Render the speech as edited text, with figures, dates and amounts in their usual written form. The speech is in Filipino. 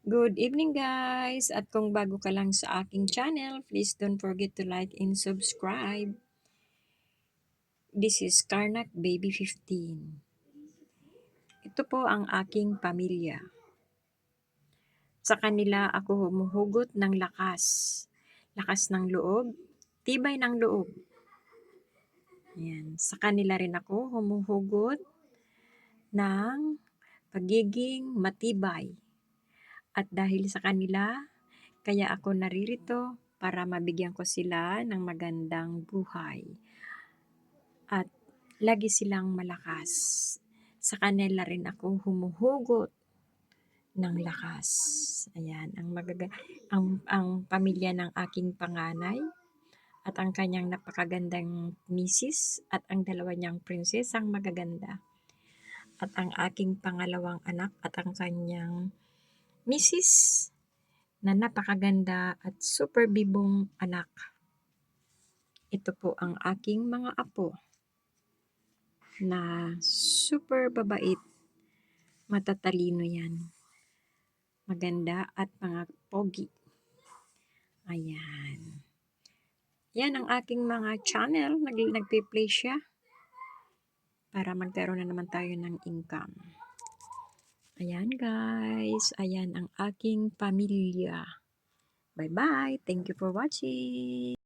Good evening guys! At kung bago ka lang sa aking channel, please don't forget to like and subscribe. This is Karnak Baby 15. Ito po ang aking pamilya. Sa kanila ako humuhugot ng lakas. Lakas ng loob, tibay ng loob. Ayan. Sa kanila rin ako humuhugot ng pagiging matibay. At dahil sa kanila, kaya ako naririto para mabigyan ko sila ng magandang buhay. At lagi silang malakas. Sa kanila rin ako humuhugot ng lakas. Ayan, ang pamilya ng aking panganay at ang kanyang napakagandang misis at ang dalawa niyang prinsesang magaganda. At ang aking pangalawang anak at ang kanyang misis na napakaganda at super bibong anak. Ito po ang aking mga apo na super babait, matatalino yan, maganda at mga pogi. Ayan. Yan ang aking mga channel, nagpe-play siya para magkaroon na naman tayo ng income. Ayan guys, ayan ang aking pamilya. Bye-bye, thank you for watching.